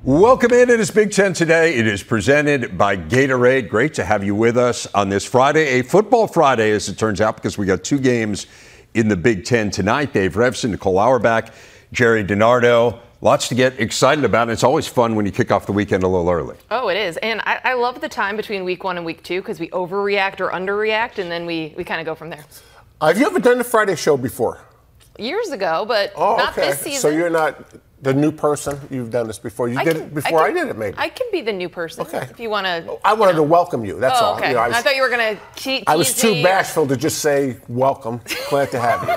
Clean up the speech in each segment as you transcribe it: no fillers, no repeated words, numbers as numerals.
Welcome in. It is Big Ten Today. It is presented by Gatorade. Great to have you with us on this Friday, a football Friday, as it turns out, because we got two games in the Big Ten tonight. Dave Revson, Nicole Auerbach, Jerry DiNardo. Lots to get excited about, and it's always fun when you kick off the weekend a little early. Oh, it is. And I love the time between week 1 and week 2 because we overreact or underreact, and then we kind of go from there. Have you ever done the Friday show before? Years ago, but not this season. So you're not the new person? You've done this before. You did it before I did it, maybe. I can be the new person if you want to. I wanted to welcome you. That's all. Okay. I thought you were going to tease I was too bashful to just say welcome. Glad to have you.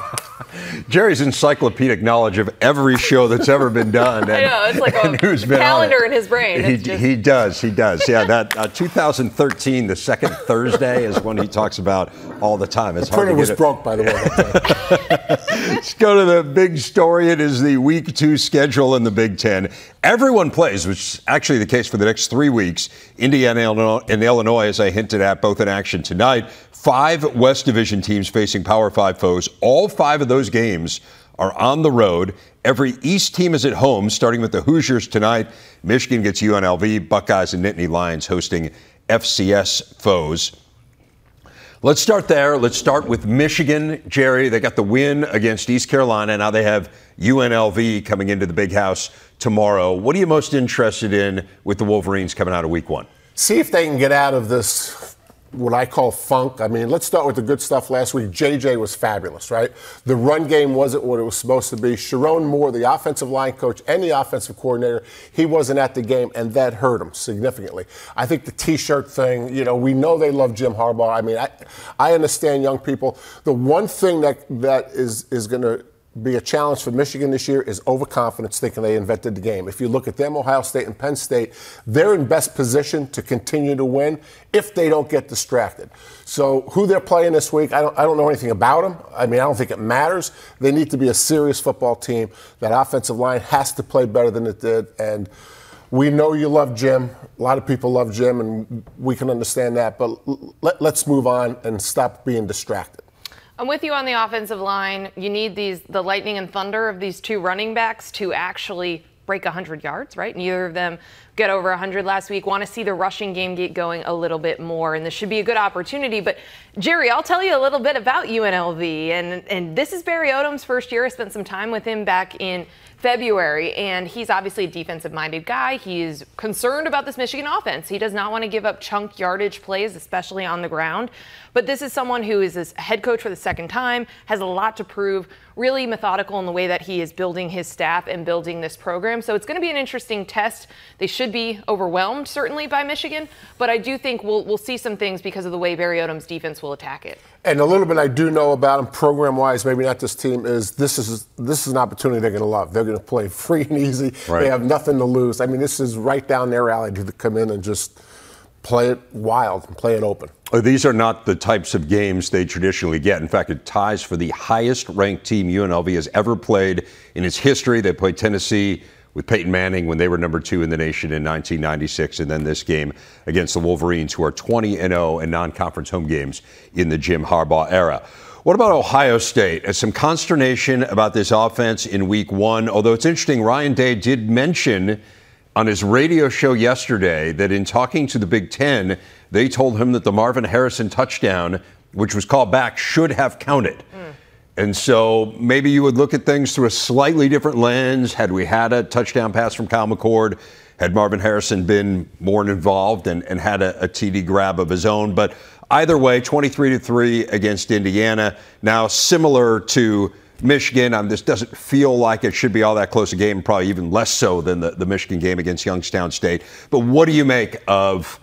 Jerry's encyclopedic knowledge of every show that's ever been done. I know, it's like a calendar in his brain. He does. Yeah, that 2013, the second Thursday, is one he talks about all the time. It's hard to was broke, by the way. Let's go to the big story. It is the Week 2 schedule in the Big Ten. Everyone plays, which is actually the case for the next 3 weeks. Indiana and Illinois, as I hinted at, both in action tonight. 5 West Division teams facing Power 5 foes. All 5 of those games are on the road. Every East team is at home, starting with the Hoosiers tonight. Michigan gets UNLV, Buckeyes and Nittany Lions hosting FCS foes. Let's start there. Let's start with Michigan. Jerry, they got the win against East Carolina. Now they have UNLV coming into the Big House tomorrow. What are you most interested in with the Wolverines coming out of week 1? See if they can get out of this, what I call funk. I mean, let's start with the good stuff last week. JJ was fabulous, right? The run game wasn't what it was supposed to be. Sharon Moore, the offensive line coach and the offensive coordinator, he wasn't at the game, and that hurt him significantly. I think the T-shirt thing, we know they love Jim Harbaugh. I mean, I understand young people. The one thing that is going to be a challenge for Michigan this year is overconfidence, thinking they invented the game. If you look at them, Ohio State and Penn State, they're in best position to continue to win if they don't get distracted. So who they're playing this week, I don't know anything about them. I mean, I don't think it matters. They need to be a serious football team. That offensive line has to play better than it did. And we know you love Jim. A lot of people love Jim, and we can understand that. But let's move on and stop being distracted. I'm with you on the offensive line. You need the lightning and thunder of these 2 running backs to actually break 100 yards, right? Neither of them get over 100 last week. Want to see the rushing game get going a little bit more, and this should be a good opportunity. But, Jerry, I'll tell you a little bit about UNLV, and this is Barry Odom's first year. I spent some time with him back in February, and he's obviously a defensive-minded guy. He is concerned about this Michigan offense. He does not want to give up chunk yardage plays, especially on the ground. But this is someone who is a head coach for the second time, has a lot to prove, really methodical in the way that he is building his staff and building this program. So it's going to be an interesting test. They should be overwhelmed, certainly, by Michigan, but I do think we'll see some things because of the way Barry Odom's defense will attack it. And a little bit I do know about them program-wise, maybe not this team, is this is an opportunity they're going to love. They're going to play free and easy. Right. They have nothing to lose. I mean, this is right down their alley to come in and just play it wild and play it open. These are not the types of games they traditionally get. In fact, it ties for the highest-ranked team UNLV has ever played in its history. They played Tennessee with Peyton Manning when they were number 2 in the nation in 1996, and then this game against the Wolverines, who are 20-0 in non-conference home games in the Jim Harbaugh era. What about Ohio State? Some consternation about this offense in week 1, although it's interesting, Ryan Day did mention on his radio show yesterday that in talking to the Big Ten, they told him that the Marvin Harrison touchdown, which was called back, should have counted. And so maybe you would look at things through a slightly different lens. Had we had a touchdown pass from Kyle McCord, had Marvin Harrison been more involved and had a TD grab of his own. But either way, 23-3 against Indiana. Now, similar to Michigan, this doesn't feel like it should be all that close a game, probably even less so than the Michigan game against Youngstown State. But what do you make of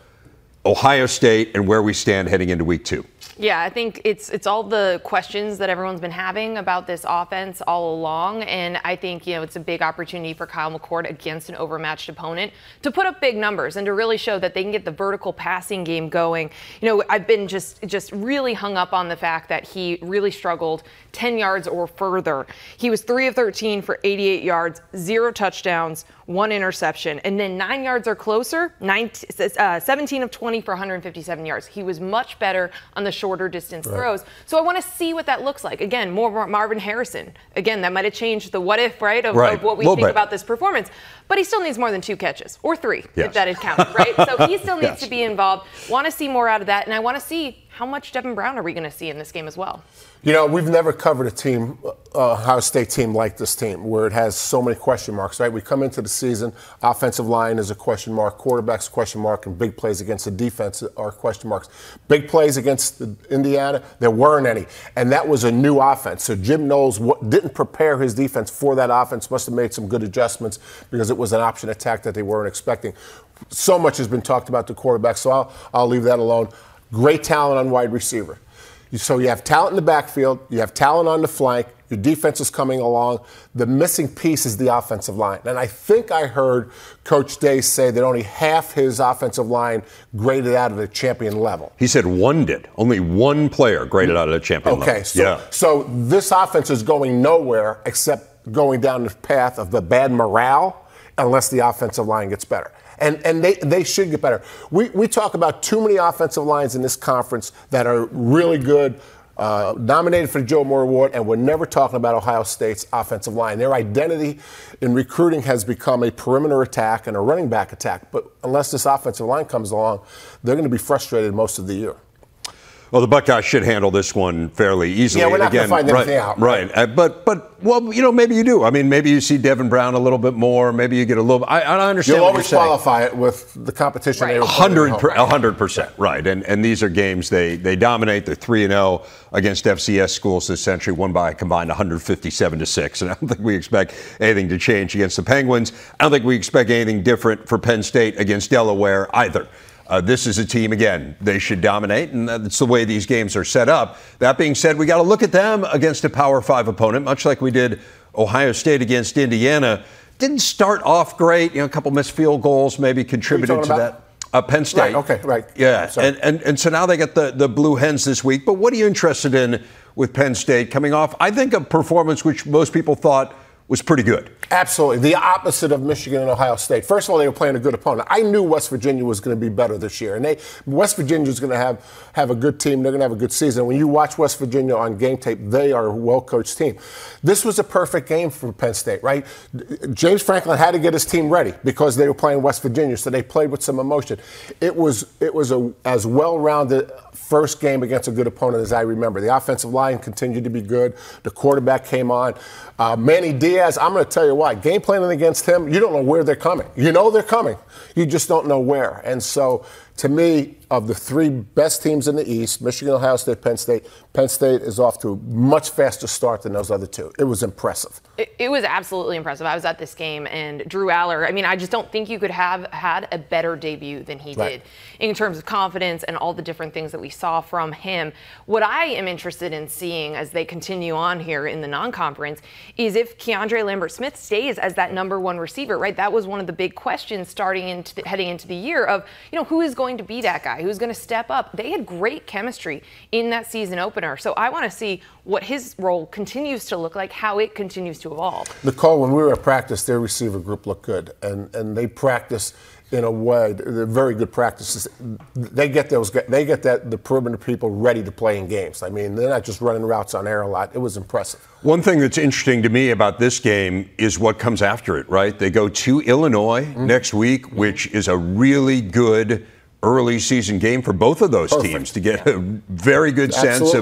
Ohio State and where we stand heading into week 2? Yeah, I think it's all the questions that everyone's been having about this offense all along, and I think it's a big opportunity for Kyle McCord against an overmatched opponent to put up big numbers and to really show that they can get the vertical passing game going. I've been just really hung up on the fact that he really struggled 10 yards or further. He was 3 of 13 for 88 yards, 0 touchdowns, 1 interception, and then 9 yards or closer, 17 of 20 for 157 yards. He was much better on the shorter distance throws. So I want to see what that looks like. Again, more Marvin Harrison. Again, that might have changed the what if, right, of what we think about this performance. But he still needs more than 2 catches, or 3, if that is counted, right? So he still needs to be involved. Want to see more out of that, and I want to see how much Devin Brown are we going to see in this game as well. You know, we've never covered a team, Ohio State team like this team, where it has so many question marks, right? We come into the season, offensive line is a question mark, quarterback's a question mark, and big plays against the defense are question marks. Big plays against Indiana, there weren't any. And that was a new offense. So Jim Knowles didn't prepare his defense for that offense, must have made some good adjustments because it was an option attack that they weren't expecting. So much has been talked about the quarterback, so I'll leave that alone. Great talent on wide receiver. So you have talent in the backfield, you have talent on the flank, your defense is coming along. The missing piece is the offensive line. And I think I heard Coach Day say that only half his offensive line graded out of the champion level. He said one did. Only one player graded out of the champion level. Okay, so this offense is going nowhere except going down the path of the bad morale unless the offensive line gets better. And they should get better. We talk about too many offensive lines in this conference that are really good, nominated for the Joe Moore Award, and we're never talking about Ohio State's offensive line. Their identity in recruiting has become a perimeter attack and a running back attack. But unless this offensive line comes along, they're going to be frustrated most of the year. Well, the Buckeyes should handle this one fairly easily. Yeah, we're not going to find anything out. Right. But, well, you know, maybe you do. I mean, maybe you see Devin Brown a little bit more. Maybe you get a little. I understand. You'll what always you're saying. qualify it with the competition. Right. 100%. Right. And these are games they dominate. They're 3-0 against FCS schools this century, won by a combined 157-6. And I don't think we expect anything to change against the Penguins. I don't think we expect anything different for Penn State against Delaware either. This is a team, again, they should dominate, and that's the way these games are set up. That being said, we got to look at them against a Power 5 opponent, much like we did Ohio State against Indiana. Didn't start off great. You know, a couple missed field goals maybe contributed to that. Penn State. Right, okay, right. Yeah, and so now they get the Blue Hens this week. But what are you interested in with Penn State coming off, I think, a performance which most people thought was pretty good? Absolutely. The opposite of Michigan and Ohio State. First of all, they were playing a good opponent. I knew West Virginia was going to be better this year. And West Virginia is going to have a good team. They're going to have a good season. When you watch West Virginia on game tape, they are a well-coached team. This was a perfect game for Penn State, right? James Franklin had to get his team ready because they were playing West Virginia, so they played with some emotion. It was as well-rounded first game against a good opponent as I remember. The offensive line continued to be good. The quarterback came on. Manny Diaz, I'm going to tell you what, game planning against him, you don't know where they're coming. You know they're coming. You just don't know where. And so, to me, of the 3 best teams in the East, Michigan, Ohio State, Penn State is off to a much faster start than those other 2. It was impressive. It was absolutely impressive. I was at this game, and Drew Aller, I mean, I just don't think you could have had a better debut than he did in terms of confidence and all the different things that we saw from him. What I am interested in seeing as they continue on here in the non-conference is if Keandre Lambert-Smith stays as that #1 receiver, right? That was one of the big questions heading into the year of, you know, who is going to be that guy? Who's going to step up? They had great chemistry in that season opener. So I want to see what his role continues to look like, how it continues to evolve. Nicole, when we were at practice, their receiver group looked good. And they practice in a way, they're very good practices. They get the perimeter people ready to play in games. I mean, they're not just running routes on air a lot. It was impressive. One thing that's interesting to me about this game is what comes after it, right? They go to Illinois next week, which is a really good early season game for both of those teams to get a very good sense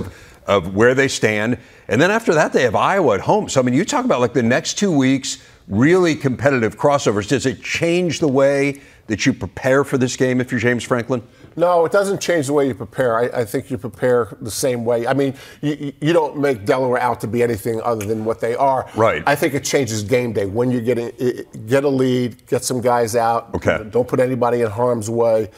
of where they stand. And then after that, they have Iowa at home. So, I mean, you talk about like the next 2 weeks, really competitive crossovers. Does it change the way that you prepare for this game if you're James Franklin? No, it doesn't change the way you prepare. I think you prepare the same way. I mean, you don't make Delaware out to be anything other than what they are. Right. I think it changes game day. When you get a lead, get some guys out. Okay. Don't put anybody in harm's way.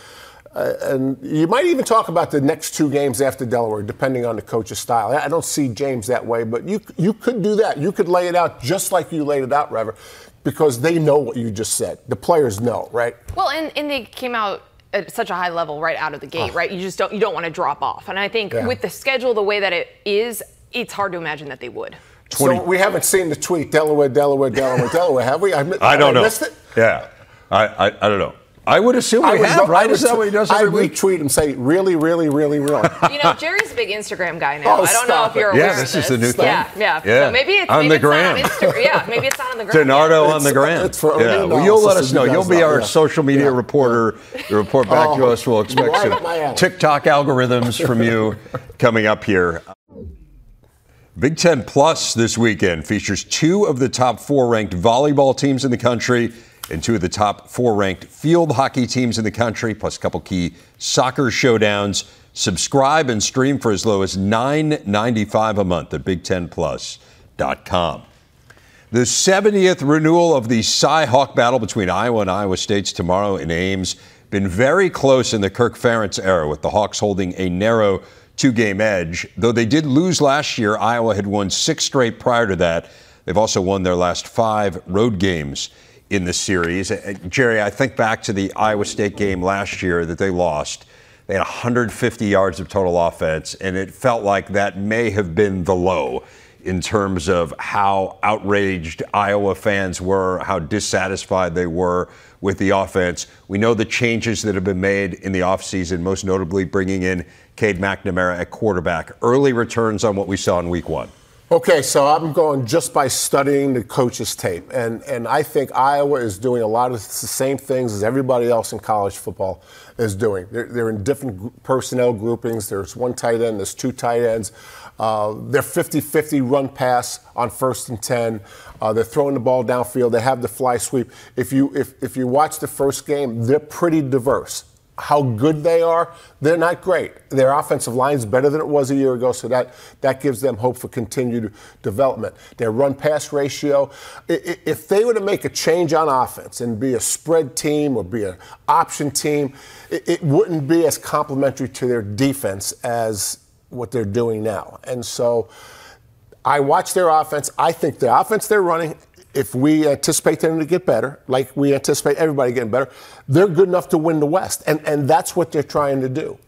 And you might even talk about the next 2 games after Delaware, depending on the coach's style. I don't see James that way, but you could do that. You could lay it out just like you laid it out, Rever, because they know what you just said. The players know, right? Well, and they came out at such a high level right out of the gate, right? You don't want to drop off. And I think with the schedule the way that it is, it's hard to imagine that they would. So we haven't seen the tweet, Delaware, have we? I don't know. Missed it? Yeah. I don't know. I would assume we have, right? Is that what he does every week? I retweet and say, really, really, really, really. You know, Jerry's a big Instagram guy now. I don't know if you're aware of this. Yeah, this is the new thing. Yeah. So maybe it's on the gram. Not on Instagram. Yeah, maybe it's not on the gram. Donardo on the gram. Well, you'll let us know. You'll be our social media reporter. The report back to us. We'll expect some TikTok algorithms from you coming up here. Big Ten Plus this weekend features 2 of the top 4 ranked volleyball teams in the country and 2 of the top 4 ranked field hockey teams in the country, plus a couple key soccer showdowns. Subscribe and stream for as low as $9.95 a month at BigTenPlus.com. The 70th renewal of the Cy-Hawk battle between Iowa and Iowa State's tomorrow in Ames been very close in the Kirk Ferentz era, with the Hawks holding a narrow 2-game edge. Though they did lose last year, Iowa had won 6 straight prior to that. They've also won their last 5 road games in the series. Jerry, I think back to the Iowa State game last year that they lost. They had 150 yards of total offense, and it felt like that may have been the low in terms of how outraged Iowa fans were, how dissatisfied they were with the offense. We know the changes that have been made in the offseason, most notably bringing in Cade McNamara at quarterback. Early returns on what we saw in week 1. Okay, so I'm going just by studying the coach's tape. And I think Iowa is doing a lot of the same things as everybody else in college football is doing. They're in different personnel groupings. There's 1 tight end, there's 2 tight ends. They're 50-50 run pass on 1st and 10. They're throwing the ball downfield. They have the fly sweep. If you watch the first game, they're pretty diverse. How good they are, they're not great. Their offensive line is better than it was a year ago, so that gives them hope for continued development. Their run-pass ratio, if they were to make a change on offense and be a spread team or be an option team, it wouldn't be as complementary to their defense as what they're doing now. And so I watch their offense. I think the offense they're running, if we anticipate them to get better, like we anticipate everybody getting better, they're good enough to win the West. And that's what they're trying to do.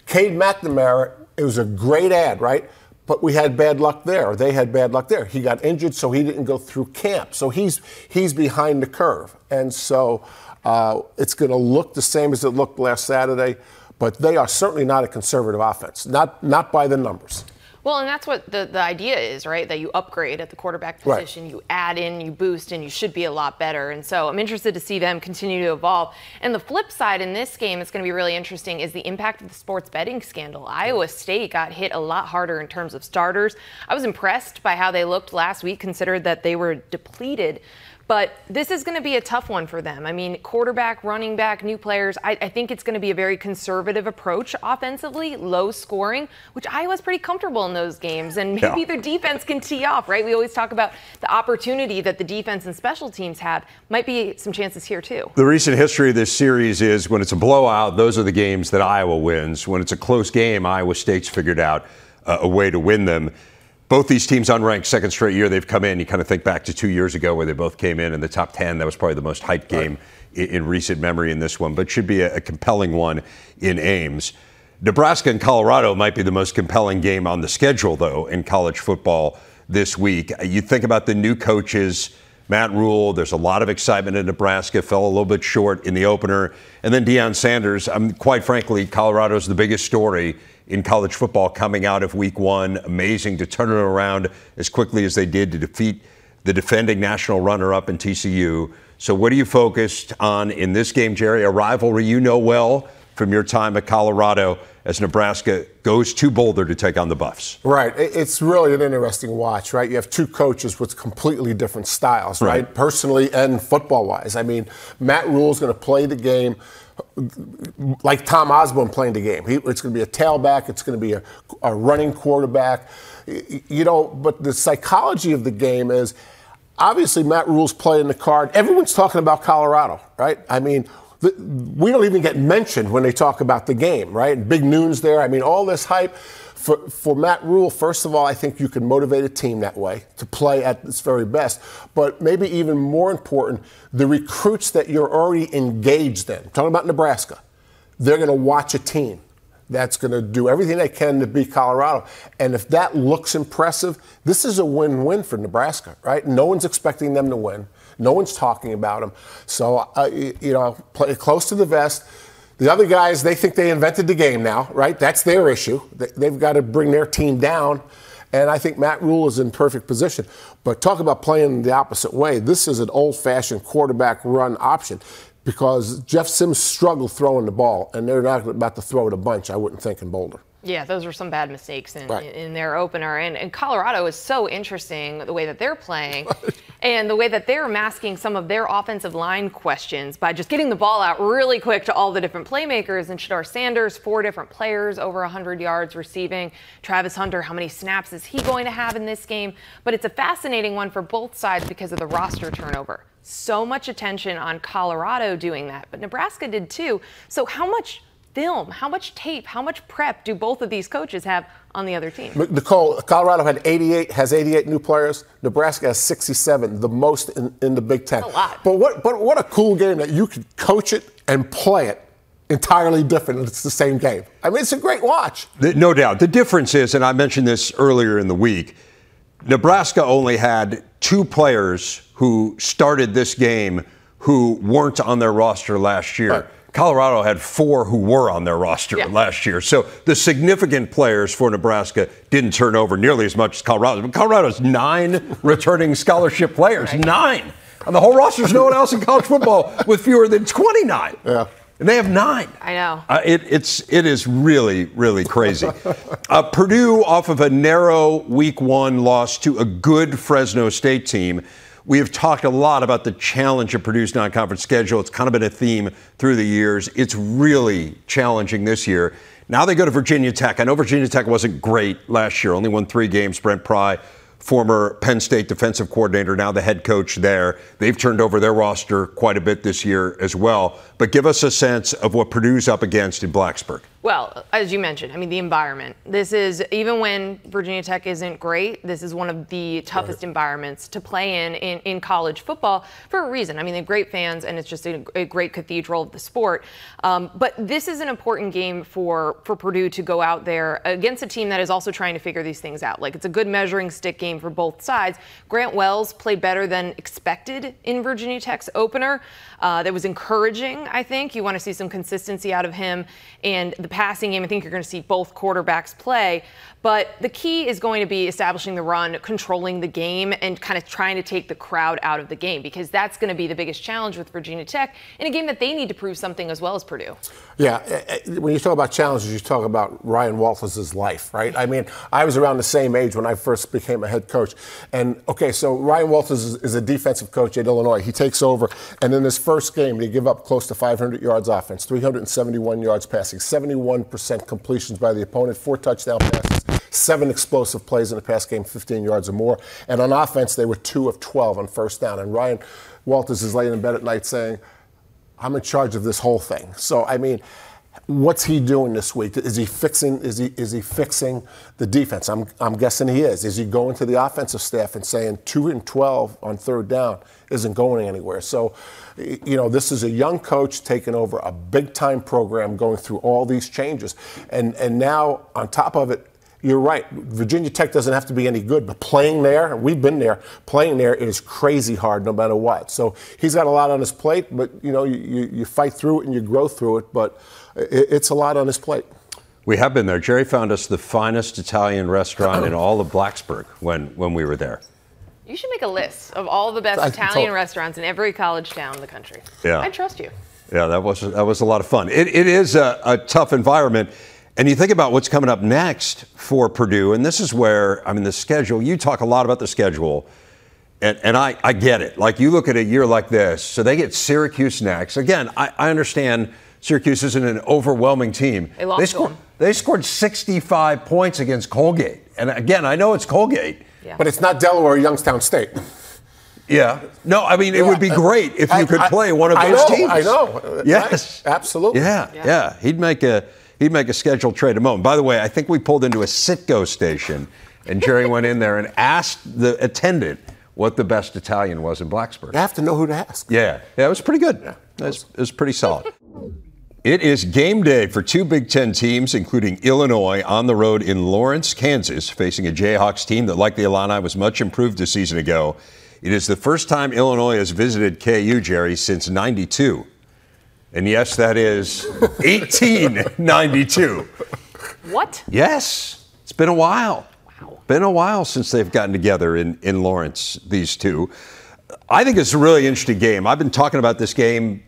Cade McNamara, it was a great ad, right? But we had bad luck there, or they had bad luck there. He got injured, so he didn't go through camp. So he's behind the curve. And so it's going to look the same as it looked last Saturday, but they are certainly not a conservative offense, not by the numbers. Well, and that's what the idea is, right? That you upgrade at the quarterback position, right. You add in, you boost, and you should be a lot better. And so I'm interested to see them continue to evolve. And the flip side in this game that's going to be really interesting is the impact of the sports betting scandal. Iowa State got hit a lot harder in terms of starters. I was impressed by how they looked last week, considered that they were depleted. But this is going to be a tough one for them. I mean, quarterback, running back, new players. I think it's going to be a very conservative approach offensively, low scoring, which Iowa's pretty comfortable in those games. And maybe their defense can tee off, right? We always talk about the opportunity that the defense and special teams have. Might be some chances here, too. The recent history of this series is when it's a blowout, those are the games that Iowa wins. When it's a close game, Iowa State's figured out a way to win them. Both these teams unranked second straight year they've come in. You kind of think back to 2 years ago where they both came in the top 10. That was probably the most hyped game in recent memory in this one, but should be a compelling one in Ames. Nebraska and Colorado might be the most compelling game on the schedule, though, in college football this week. You think about the new coaches, Matt Rule, there's a lot of excitement in Nebraska, fell a little bit short in the opener. And then Deion Sanders, quite frankly, Colorado's the biggest story in college football coming out of week 1. Amazing to turn it around as quickly as they did to defeat the defending national runner-up in TCU. So what are you focused on in this game, Jerry? A rivalry you know well from your time at Colorado as Nebraska goes to Boulder to take on the Buffs. Right. It's really an interesting watch, right? You have 2 coaches with completely different styles, right? Personally and football-wise. I mean, Matt Rule's going to play the game like Tom Osborne playing the game. It's going to be a tailback. It's going to be a running quarterback. But the psychology of the game is obviously Matt Rule's playing the card. Everyone's talking about Colorado, right? I mean, we don't even get mentioned when they talk about the game, right? Big Noon's there. I mean, all this hype. For Matt Rule, first of all, I think you can motivate a team that way to play at its very best. But maybe even more important, the recruits that you're already engaged in, talking about Nebraska, they're going to watch a team that's going to do everything they can to beat Colorado. And if that looks impressive, this is a win-win for Nebraska, right? No one's expecting them to win. No one's talking about him. So, play close to the vest. The other guys, they think they invented the game now, right? That's their issue. They've got to bring their team down. And I think Matt Rule is in perfect position. But talk about playing the opposite way. This is an old-fashioned quarterback run option because Jeff Sims struggled throwing the ball, and they're not about to throw it a bunch, I wouldn't think, in Boulder. Yeah, those were some bad mistakes in their opener. And Colorado is so interesting, the way that they're playing and the way that they're masking some of their offensive line questions by just getting the ball out really quick to all the different playmakers. And Shedeur Sanders, 4 different players, over 100 yards receiving. Travis Hunter, how many snaps is he going to have in this game? But it's a fascinating one for both sides because of the roster turnover. So much attention on Colorado doing that, but Nebraska did too. So how much film, how much tape, how much prep do both of these coaches have on the other team? Nicole, Colorado has 88 new players. Nebraska has 67, the most in the Big Ten. That's a lot. But what a cool game that you could coach it and play it entirely different. It's the same game. I mean, it's a great watch. No doubt. The difference is, and I mentioned this earlier in the week, Nebraska only had 2 players who started this game who weren't on their roster last year. Right. Colorado had 4 who were on their roster last year. So the significant players for Nebraska didn't turn over nearly as much as Colorado. But Colorado's 9 returning scholarship players. 9. On the whole roster, there's no one else in college football with fewer than 29. Yeah. And they have 9. I know. It is really, really crazy. Purdue, off of a narrow Week 1 loss to a good Fresno State team. We have talked a lot about the challenge of Purdue's non-conference schedule. It's kind of been a theme through the years. It's really challenging this year. Now they go to Virginia Tech. I know Virginia Tech wasn't great last year, only won 3 games. Brent Pry, former Penn State defensive coordinator, now the head coach there. They've turned over their roster quite a bit this year as well. But give us a sense of what Purdue's up against in Blacksburg. Well, as you mentioned, I mean, the environment. This is, even when Virginia Tech isn't great, this is one of the toughest environments to play in college football for a reason. I mean, they're great fans, and it's just a great cathedral of the sport. But this is an important game for Purdue to go out there against a team that is also trying to figure these things out. Like, it's a good measuring stick game for both sides. Grant Wells played better than expected in Virginia Tech's opener. That was encouraging, I think. You want to see some consistency out of him. And the passing game, I think you're going to see both quarterbacks play. But the key is going to be establishing the run, controlling the game, and kind of trying to take the crowd out of the game, because that's going to be the biggest challenge with Virginia Tech in a game that they need to prove something as well as Purdue. Yeah, when you talk about challenges, you talk about Ryan Walters' life, right? I mean, I was around the same age when I first became a head coach. And, okay, so Ryan Walters is a defensive coach at Illinois. He takes over, and in his first game, they give up close to 500 yards offense, 371 yards passing, 71% completions by the opponent, 4 touchdown passes, 7 explosive plays in the pass game, 15 yards or more. And on offense, they were 2 of 12 on first down. And Ryan Walters is laying in bed at night saying, I'm in charge of this whole thing. So, I mean, what's he doing this week? Is he fixing the defense? I'm guessing he is. Is he going to the offensive staff and saying 2 and 12 on third down isn't going anywhere? So, you know, this is a young coach taking over a big-time program, going through all these changes. And now, on top of it, you're right. Virginia Tech doesn't have to be any good, but playing there, we've been there, playing there is crazy hard no matter what. So he's got a lot on his plate, but, you know, you fight through it and you grow through it, but it's a lot on his plate. We have been there. Jerry found us the finest Italian restaurant in all of Blacksburg when we were there. You should make a list of all the best Italian restaurants in every college town in the country. Yeah. I trust you. Yeah, that was a lot of fun. It is a tough environment. And you think about what's coming up next for Purdue, and this is where, I mean, the schedule, you talk a lot about the schedule, and I get it. Like, you look at a year like this, so they get Syracuse next. Again, I understand Syracuse isn't an overwhelming team. They scored 65 points against Colgate. And again, I know it's Colgate. Yeah. But it's not Delaware or Youngstown State. Yeah. No, I mean, it would be great if you could play one of those teams. I know. Yes. Right. Absolutely. Yeah. He'd make a scheduled trade a moment. By the way, I think we pulled into a Citgo station, and Jerry went in there and asked the attendant what the best Italian was in Blacksburg. You have to know who to ask. Yeah, it was pretty good. It was pretty solid. It is game day for 2 Big Ten teams, including Illinois, on the road in Lawrence, Kansas, facing a Jayhawks team that, like the Illini, was much improved a season ago. It is the first time Illinois has visited KU, Jerry, since '92. And yes, that is 1892. What? Yes, it's been a while. Wow. Been a while since they've gotten together in Lawrence, these two. I think it's a really interesting game. I've been talking about this game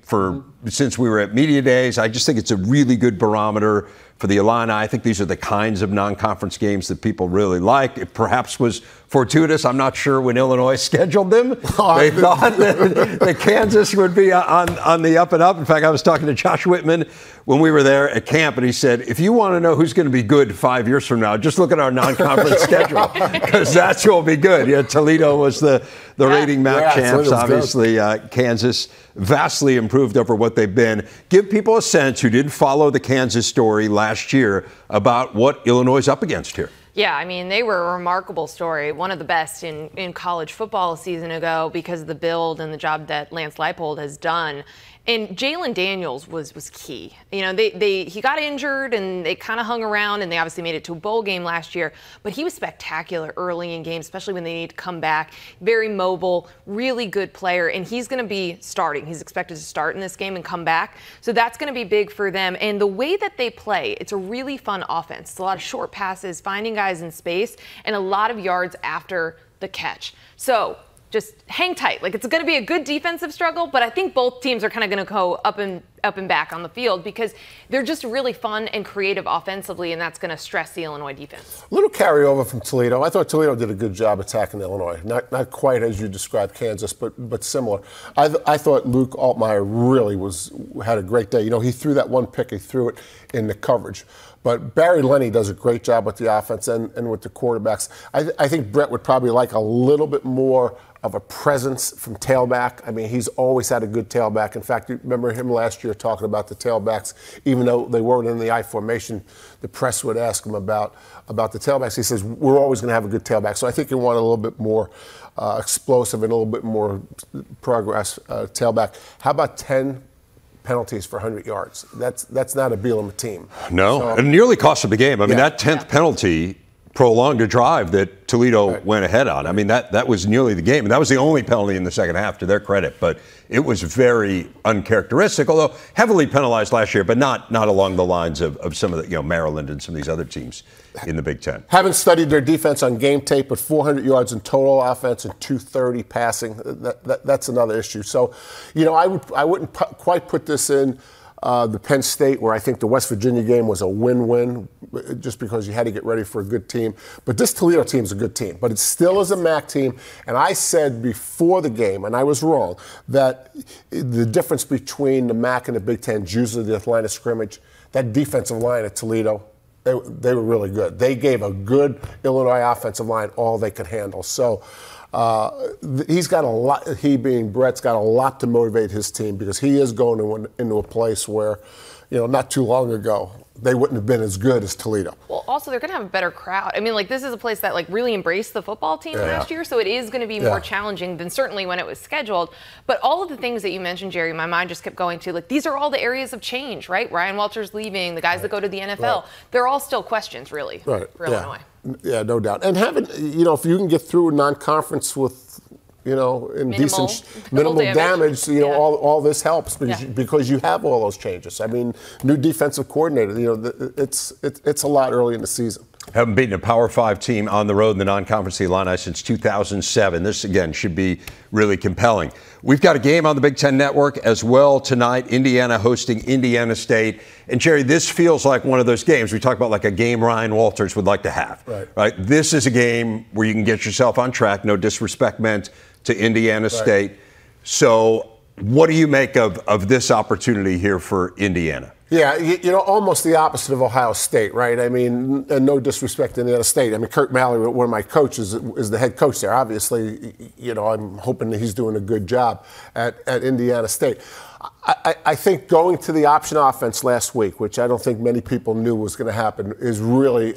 since we were at Media Days. I just think it's a really good barometer for the Illini. I think these are the kinds of non-conference games that people really like. It perhaps was fortuitous. I'm not sure when Illinois scheduled them. They thought that Kansas would be on the up and up. In fact, I was talking to Josh Whitman when we were there at camp, and he said, if you want to know who's going to be good 5 years from now, just look at our non-conference schedule, because that's who will be good. Yeah, Toledo was the reigning MAC champs. Obviously, Kansas vastly improved over what they've been. Give people a sense who didn't follow the Kansas story last year about what Illinois is up against here. Yeah, I mean, they were a remarkable story, one of the best in college football a season ago because of the build and the job that Lance Leipold has done. And Jalen Daniels was key. You know, he got injured and they kind of hung around, and they obviously made it to a bowl game last year. But he was spectacular early in games, especially when they need to come back. Very mobile, really good player, and he's going to be starting. He's expected to start in this game and come back. So that's going to be big for them. And the way that they play, it's a really fun offense. It's a lot of short passes, finding guys in space, and a lot of yards after the catch. So just hang tight. Like, it's going to be a good defensive struggle, but I think both teams are kind of going to go up and back on the field because they're just really fun and creative offensively, and that's going to stress the Illinois defense. A little carryover from Toledo. I thought Toledo did a good job attacking Illinois. Not quite as you described Kansas, but similar. I thought Luke Altmaier really had a great day. You know, he threw that one pick. He threw it in the coverage. But Barry Lenny does a great job with the offense and with the quarterbacks. I think Brett would probably like a little bit more of a presence from tailback. I mean, he's always had a good tailback. In fact, you remember him last year talking about the tailbacks. Even though they weren't in the I formation, the press would ask him about the tailbacks. He says, we're always going to have a good tailback. So I think you want a little bit more explosive and a little bit more progress tailback. How about 10 penalties for 100 yards? That's not a Bielema team. No, so, it nearly cost them the game. I mean, that 10th penalty prolonged a drive that Toledo went ahead on. I mean, that was nearly the game. And that was the only penalty in the second half, to their credit. But it was very uncharacteristic, although heavily penalized last year, but not along the lines of some of the, Maryland and some of these other teams in the Big Ten. Haven't studied their defense on game tape, but 400 yards in total offense and 230 passing. That's another issue. So, I wouldn't quite put this in the Penn State, where I think the West Virginia game was a win-win, just because you had to get ready for a good team. But this Toledo team is a good team, but it still is a MAC team. And I said before the game, and I was wrong, that the difference between the MAC and the Big Ten is usually the line of scrimmage. That defensive line at Toledo, they were really good. They gave a good Illinois offensive line all they could handle. So he's got a lot, he being Brett's got a lot to motivate his team, because he is going into a place where, not too long ago, they wouldn't have been as good as Toledo. Well, also, they're going to have a better crowd. I mean, this is a place that, really embraced the football team last year, so it is going to be more challenging than certainly when it was scheduled. But all of the things that you mentioned, Jerry, my mind just kept going to, these are all the areas of change, right? Ryan Walters leaving, the guys that go to the NFL. They're all still questions, really, for Illinois. Yeah, no doubt. And having, if you can get through a non-conference with, in minimal damage, all this helps because you have all those changes. I mean, new defensive coordinator, it's a lot early in the season. Haven't beaten a Power 5 team on the road in the non-conference Illini since 2007. This, again, should be really compelling. We've got a game on the Big Ten Network as well tonight. Indiana hosting Indiana State. And, Jerry, this feels like one of those games. We talk about like a game Ryan Walters would like to have. Right? This is a game where you can get yourself on track. No disrespect meant to Indiana State. So what do you make of this opportunity here for Indiana? Yeah, almost the opposite of Ohio State, right? I mean, and no disrespect to Indiana State. I mean, Kurt Mallory, one of my coaches, is the head coach there. Obviously, I'm hoping that he's doing a good job at Indiana State. I think going to the option offense last week, which I don't think many people knew was going to happen, is really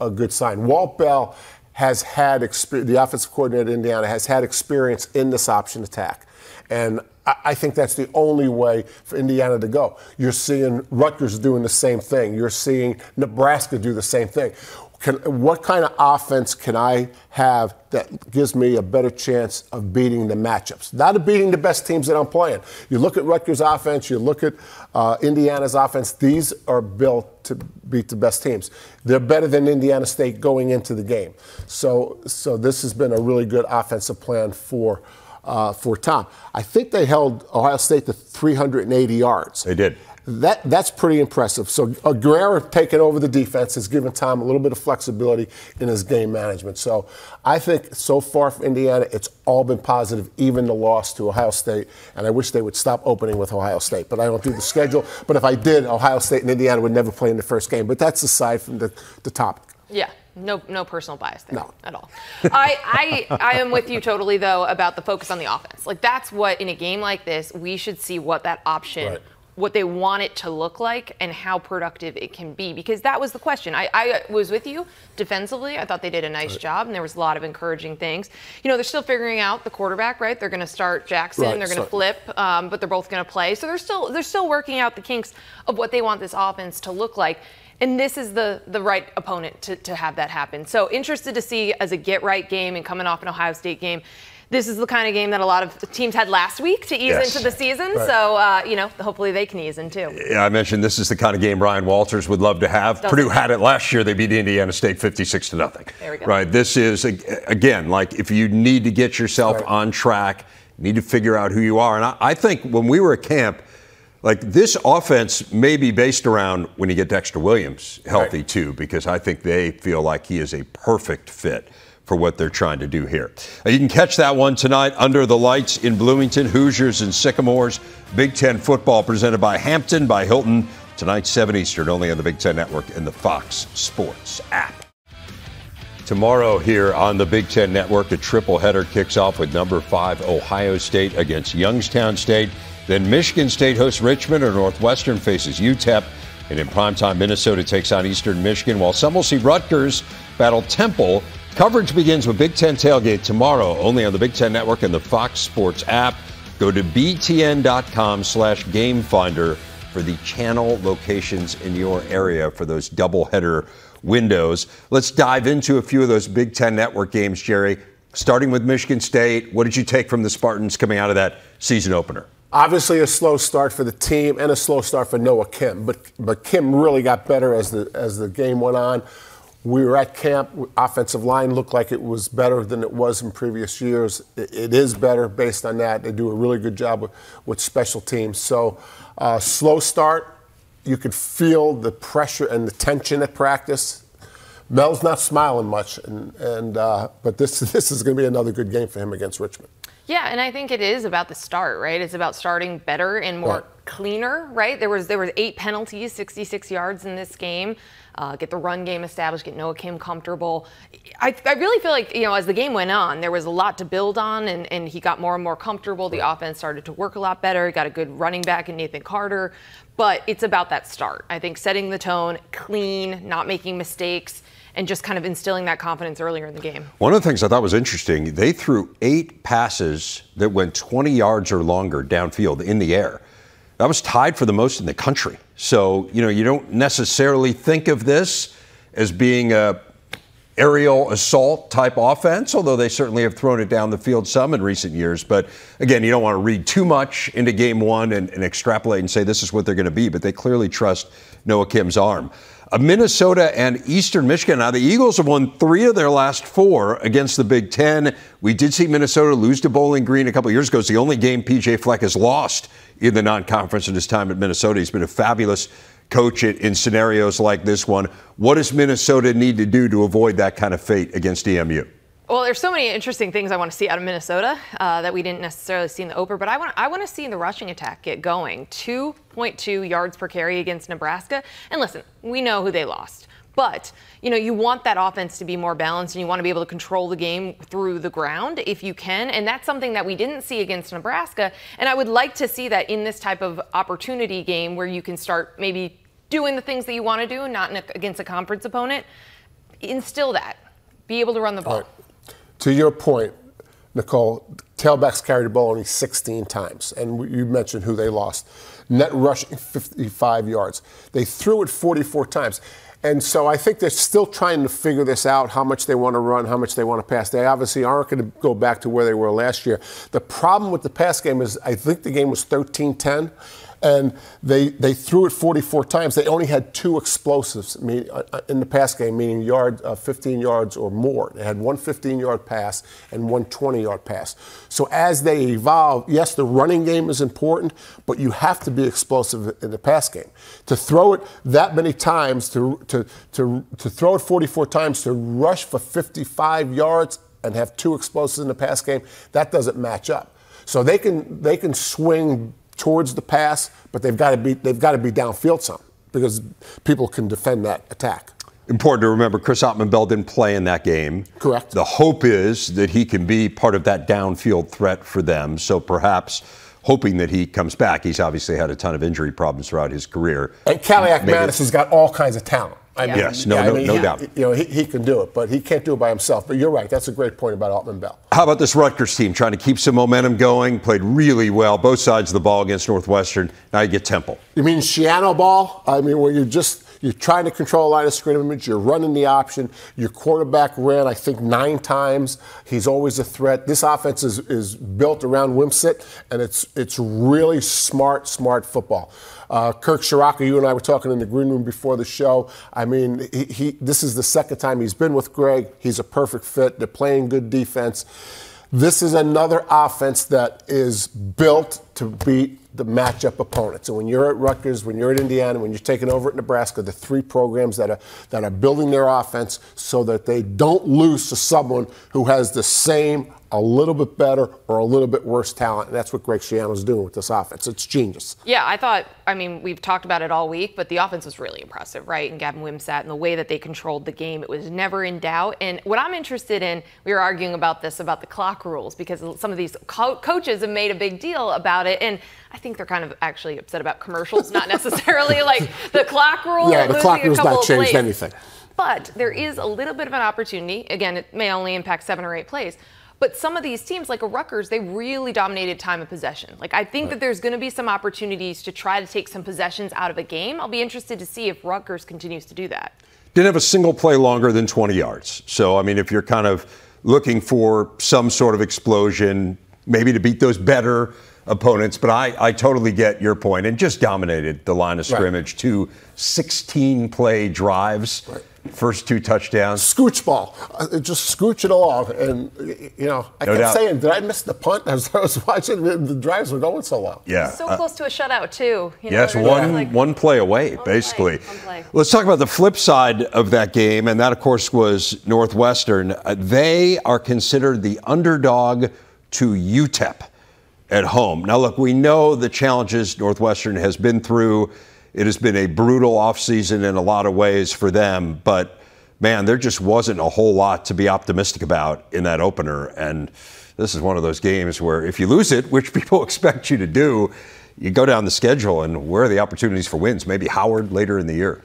a good sign. Walt Bell has had the offensive coordinator at Indiana has had experience in this option attack. And I think that's the only way for Indiana to go. You're seeing Rutgers doing the same thing. You're seeing Nebraska do the same thing. what kind of offense can I have that gives me a better chance of beating the matchups? Not of beating the best teams that I'm playing. You look at Rutgers' offense, you look at Indiana's offense. These are built to beat the best teams. They're better than Indiana State going into the game. So this has been a really good offensive plan for Tom. I think they held Ohio State to 380 yards. They did. That's pretty impressive. So Guerrero taking over the defense has given Tom a little bit of flexibility in his game management. So I think so far for Indiana, it's all been positive, even the loss to Ohio State. And I wish they would stop opening with Ohio State. But I don't do the schedule. But if I did, Ohio State and Indiana would never play in the first game. But that's aside from the topic. Yeah. No personal bias there at all. No. I am with you totally, though, about the focus on the offense. Like, that's what, in a game like this, we should see what that option, what they want it to look like, and how productive it can be. Because that was the question. I was with you defensively. I thought they did a nice job, and there was a lot of encouraging things. You know, they're still figuring out the quarterback, right? They're going to start Jackson. They're going to flip, but they're both going to play. So they're still working out the kinks of what they want this offense to look like. And this is the right opponent to have that happen. So interested to see, as a get-right game and coming off an Ohio State game, this is the kind of game that a lot of teams had last week to ease into the season. Right. So, you know, hopefully they can ease in too. Yeah, I mentioned this is the kind of game Ryan Walters would love to have. Purdue had it last year. They beat Indiana State 56-0. There we go. Right. This is, again, like if you need to get yourself on track, you need to figure out who you are. And I think when we were at camp, like this offense may be based around when you get Dexter Williams healthy too, because I think they feel like he is a perfect fit for what they're trying to do here. You can catch that one tonight under the lights in Bloomington. Hoosiers and Sycamores. Big Ten football presented by Hampton by Hilton. Tonight, 7 Eastern, only on the Big Ten Network and the Fox Sports app. Tomorrow here on the Big Ten Network, a triple header kicks off with number 5 Ohio State against Youngstown State. Then Michigan State hosts Richmond, or Northwestern faces UTEP. And in primetime, Minnesota takes on Eastern Michigan, while some will see Rutgers battle Temple. Coverage begins with Big Ten Tailgate tomorrow, only on the Big Ten Network and the Fox Sports app. Go to btn.com/gamefinder for the channel locations in your area for those doubleheader windows. Let's dive into a few of those Big Ten Network games, Jerry. Starting with Michigan State, what did you take from the Spartans coming out of that season opener? Obviously a slow start for the team and a slow start for Noah Kim, but Kim really got better as the game went on. We were at camp. Offensive line looked like it was better than it was in previous years. It is better based on that. They do a really good job with special teams. So slow start. You could feel the pressure and the tension at practice. Mel's not smiling much, but this is going to be another good game for him against Richmond. Yeah, and I think it is about the start, right? It's about starting better and more cleaner, right? There was 8 penalties, 66 yards in this game. Get the run game established, get Noah Kim comfortable. I really feel like, you know, as the game went on, there was a lot to build on, and he got more and more comfortable. The offense started to work a lot better. He got a good running back in Nathan Carter. But it's about that start. I think setting the tone, clean, not making mistakes, and just kind of instilling that confidence earlier in the game. One of the things I thought was interesting, they threw 8 passes that went 20 yards or longer downfield in the air. That was tied for the most in the country. So, you know, you don't necessarily think of this as being a aerial assault type offense, although they certainly have thrown it down the field some in recent years. But again, you don't want to read too much into game one and extrapolate and say this is what they're going to be, but they clearly trust Noah Kim's arm. Minnesota and Eastern Michigan. Now, the Eagles have won 3 of their last 4 against the Big Ten. We did see Minnesota lose to Bowling Green a couple of years ago. It's the only game P.J. Fleck has lost in the non-conference in his time at Minnesota. He's been a fabulous coach in scenarios like this one. What does Minnesota need to do to avoid that kind of fate against EMU? Well, there's so many interesting things I want to see out of Minnesota that we didn't necessarily see in the opener, but I want to see the rushing attack get going. 2.2 yards per carry against Nebraska. And listen, we know who they lost. But, you know, you want that offense to be more balanced, and you want to be able to control the game through the ground if you can. And that's something that we didn't see against Nebraska. And I would like to see that in this type of opportunity game where you can start maybe doing the things that you want to do, not against a conference opponent. Instill that. Be able to run the ball. Right. To your point, Nicole, tailbacks carried the ball only 16 times. And you mentioned who they lost. Net rushing, 55 yards. They threw it 44 times. And so I think they're still trying to figure this out, how much they want to run, how much they want to pass. They obviously aren't going to go back to where they were last year. The problem with the pass game is I think the game was 13-10. And they threw it 44 times. They only had 2 explosives in the pass game, meaning 15 yards or more. They had one 15-yard pass and one 20-yard pass. So as they evolve, yes, the running game is important, but you have to be explosive in the pass game. To throw it that many times, to throw it 44 times, to rush for 55 yards and have 2 explosives in the pass game, that doesn't match up. So they can swing towards the pass, but they've got to be downfield some because people can defend that attack. Important to remember, Chris Ottman-Bell didn't play in that game. Correct. The hope is that he can be part of that downfield threat for them. So perhaps hoping that he comes back. He's obviously had a ton of injury problems throughout his career. And Kaliak-Manis has got all kinds of talent. Yes, no doubt. He can do it, but he can't do it by himself. But you're right. That's a great point about Ottman-Bell. How about this Rutgers team trying to keep some momentum going? Played really well, both sides of the ball against Northwestern. Now you get Temple. You mean Shiano ball? I mean, where you're trying to control a line of scrimmage, you're running the option. Your quarterback ran, I think, 9 times. He's always a threat. This offense is built around Wimsatt, and it's really smart football. Kirk Shiraka, you and I were talking in the green room before the show. I mean, this is the second time he's been with Greg. He's a perfect fit. They're playing good defense. This is another offense that is built to beat the matchup opponents. And when you're at Rutgers, when you're at Indiana, when you're taking over at Nebraska, the 3 programs that are building their offense so that they don't lose to someone who has the same, a little bit better or a little bit worse talent. And that's what Greg Schiano's doing with this offense. It's genius. Yeah, we've talked about it all week, but the offense was really impressive, right? And Gavin Wimsatt and the way that they controlled the game, it was never in doubt. And what I'm interested in, we were arguing about the clock rules, because some of these coaches have made a big deal about it. And I think they're kind of actually upset about commercials, not necessarily like the clock rule. Yeah, the clock rule's not changed anything. But there is a little bit of an opportunity. Again, it may only impact 7 or 8 plays. But some of these teams, like a Rutgers, they really dominated time of possession. Like, I think that there's going to be some opportunities to try to take some possessions out of a game. I'll be interested to see if Rutgers continues to do that. Didn't have a single play longer than 20 yards. So, I mean, if you're kind of looking for some sort of explosion, maybe to beat those better opponents, but I totally get your point, and just dominated the line of scrimmage. 2 16-play drives. Right. First 2 touchdowns. Scooch ball. Just scooch it along. And, I kept saying, did I miss the punt? As I was watching, the drives were going so well. Yeah. So close to a shutout, too. Yes, one play away, basically. One play. Let's talk about the flip side of that game, and that, of course, was Northwestern. They are considered the underdog to UTEP at home. Now, look, we know the challenges Northwestern has been through. It has been a brutal offseason in a lot of ways for them, but man, there just wasn't a whole lot to be optimistic about in that opener. And this is one of those games where if you lose it, which people expect you to do, you go down the schedule and where are the opportunities for wins? Maybe Howard later in the year.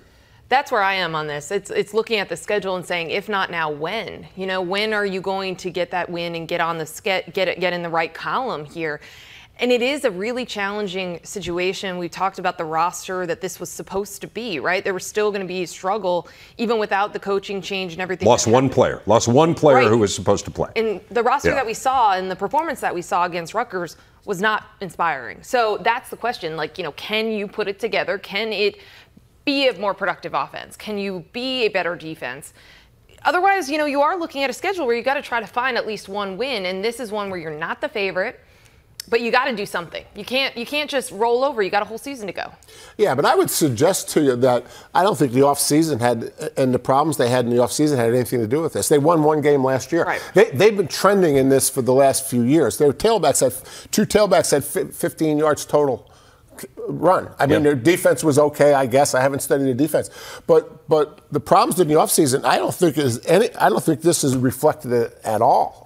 That's where I am on this. It's looking at the schedule and saying, if not now, when? When are you going to get that win and get on the get in the right column here? And it is a really challenging situation. We talked about the roster that this was supposed to be, right? There was still going to be a struggle, even without the coaching change and everything. Lost one player right. Who was supposed to play. And the roster that we saw and the performance that we saw against Rutgers was not inspiring. So that's the question. Can you put it together? Can it be a more productive offense? Can you be a better defense? Otherwise, you are looking at a schedule where you got to try to find at least one win. And this is one where you're not the favorite. But you got to do something. You can't just roll over. You got a whole season to go. Yeah, but I would suggest to you that I don't think the offseason and the problems they had in the offseason had anything to do with this. They won 1 game last year. Right. They've been trending in this for the last few years. Their tailbacks had 2 tailbacks had 15 yards total run. I mean, their defense was okay, I guess. I haven't studied the defense. But the problems in the offseason, I don't think this is reflected at all.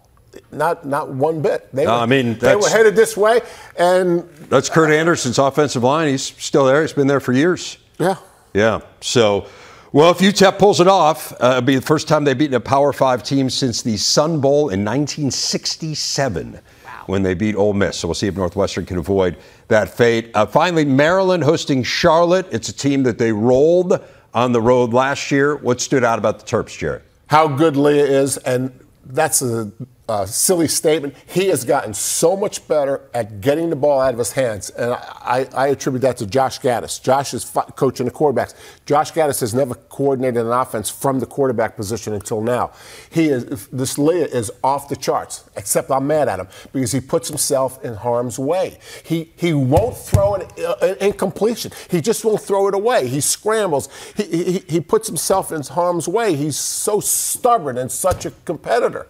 Not one bit. They were headed this way, and that's Kurt Anderson's offensive line. He's still there. He's been there for years. Yeah. Yeah. So Well, if UTEP pulls it off, it'll be the first time they've beaten a Power 5 team since the Sun Bowl in 1967. When they beat Ole Miss. So we'll see if Northwestern can avoid that fate. Finally, Maryland hosting Charlotte. It's a team that they rolled on the road last year. What stood out about the Terps, Jerry? How good Leah is, and that's a silly statement. He has gotten so much better at getting the ball out of his hands, and I attribute that to Josh Gaddis. Josh is coaching the quarterbacks. Josh Gaddis has never coordinated an offense from the quarterback position until now. This Leah is off the charts, except I'm mad at him because he puts himself in harm's way. He won't throw an incompletion. He just won't throw it away. He scrambles. He puts himself in harm's way. He's so stubborn and such a competitor.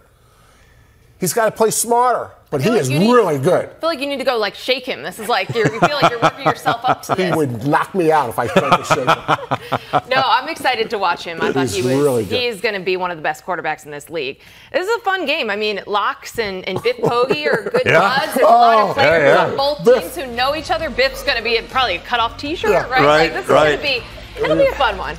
He's got to play smarter, but he is really good. I feel like you need to go shake him. This is you feel like you're working yourself up to this. He would knock me out if I tried to shake him. No, I'm excited to watch him. I thought he's going to be one of the best quarterbacks in this league. This is a fun game. I mean, Locks and Biff Poggi are good buds. There's a lot of players on both teams who know each other. Biff's going to be probably a cutoff T-shirt, right? This is going to be, it'll be a fun one.